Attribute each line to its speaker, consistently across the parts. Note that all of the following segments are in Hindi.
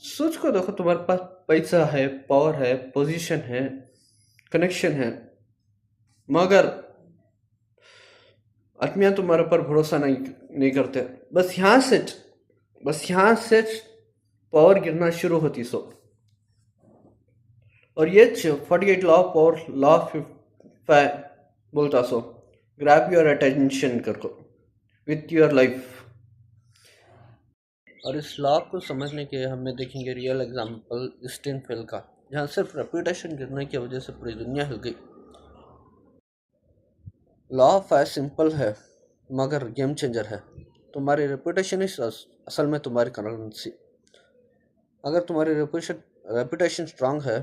Speaker 1: सोच को देखो, तुम्हारे पास पैसा है, पावर है, पोजीशन है, कनेक्शन है, मगर आदमियां तुम्हारे ऊपर भरोसा नहीं करते। बस यहाँ से पावर गिरना शुरू होती सो। और ये 48 लॉ पावर लॉ बोलता सो, ग्रैब योर अटेंशन करको विथ योर लाइफ। और इस लॉ को समझने के हमें देखेंगे रियल एग्जांपल स्टीन फेल का, जहाँ सिर्फ रेपुटेशन गिरने की वजह से पूरी दुनिया हिल गई। लॉ ऑफ फायर सिंपल है मगर गेम चेंजर है। तुम्हारी रेपुटेशन इस असल में तुम्हारी करेंसी। अगर तुम्हारी रेपुटेशन स्ट्रांग है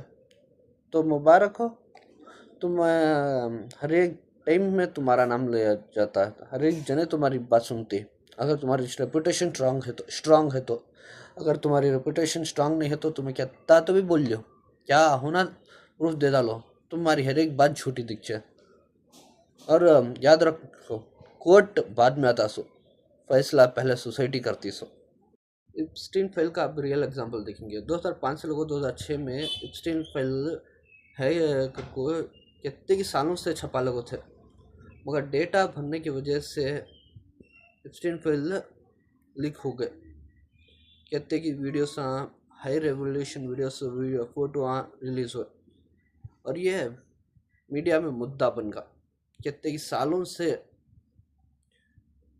Speaker 1: तो मुबारक हो। तुम हर एक टाइम में तुम्हारा नाम लिया जाता है, हर एक जने तुम्हारी बात सुनती है। अगर तुम्हारी रेपुटेशन स्ट्रांग है तो अगर तुम्हारी रेपुटेशन स्ट्रांग नहीं है तो तुम्हें क्या तो भी बोल लो, क्या होना प्रूफ दे डालो, तुम्हारी हर एक बात झूठी दिखे। और याद रखो, कोर्ट बाद में आता सो, फैसला पहले सोसाइटी करती सो। इप्स्टीन फेल का आप रियल एग्जांपल देखेंगे। 2005 से लोगों 2006 में इप्स्टीन फेल है को कितने सालों से छपा लगो थे, मगर डेटा भरने की वजह से इप्स्टीन फेल लीक हो गए। कितने की videos high revolution videos photo release हुए और ये मीडिया में मुद्दा बन गया। कितने की सालों से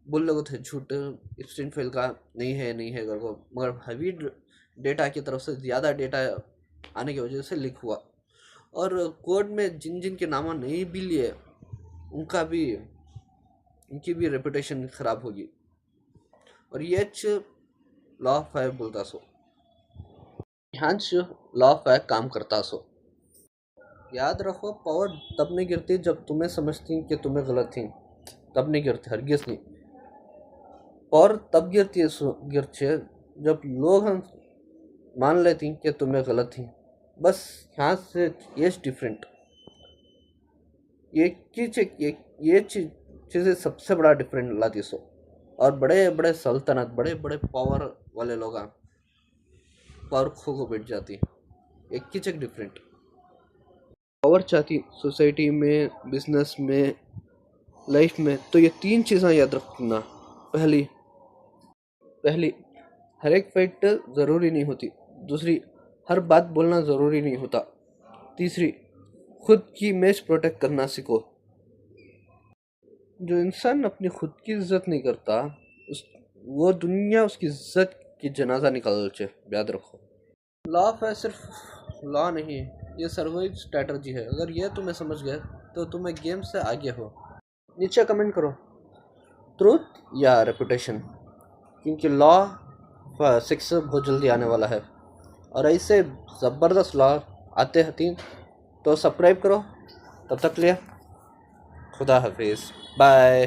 Speaker 1: बोल रहे थे झूठ इप्स्टीन फेल का नहीं है करको, मगर हैवी डेटा की तरफ से ज़्यादा डेटा आने की वजह से लीक हुआ। और कोर्ट में जिन जिन के नाम नहीं भी लिए उनकी भी रेपुटेशन खराब होगी। और ये लॉ ऑफ फायर बोलता सो, यहाँ लॉ ऑफ फायर काम करता सो। याद रखो, पावर तब नहीं गिरती जब तुम्हें समझती कि तुम्हें गलत थी, तब नहीं गिरती, हरगिज नहीं। और तब गिरती है जब लोग हम मान लेती कि तुम्हें गलत थी। बस यहाँ से ये डिफरेंट, ये चीज़ें सबसे बड़ा डिफरेंट लाती सो। और बड़े बड़े सल्तनत, बड़े बड़े पावर वाले लोग पावर खो को बैठ जाती, एक ही चीज डिफरेंट पावर चाहती सोसाइटी में, बिजनेस में, लाइफ में। तो ये 3 चीज़ें याद रखना। पहली, हर एक फाइट ज़रूरी नहीं होती। दूसरी, हर बात बोलना ज़रूरी नहीं होता। तीसरी, खुद की इमेज प्रोटेक्ट करना सीखो। जो इंसान अपनी खुद की इज्जत नहीं करता, वो दुनिया उसकी इज्जत की जनाजा निकालचे। याद रखो, लॉ है सिर्फ लॉ नहीं, ये सर्वाइव स्ट्रैटेजी है। अगर ये तुम्हें समझ गए तो तुम्हें गेम से आगे हो। नीचे कमेंट करो, ट्रूथ या रेपुटेशन, क्योंकि लॉ 6 बहुत जल्दी आने वाला है और ऐसे ज़बरदस्त लॉ आते हैं। तो सब्सक्राइब करो। तब तक लिए खुदा हाफिज़, बाय।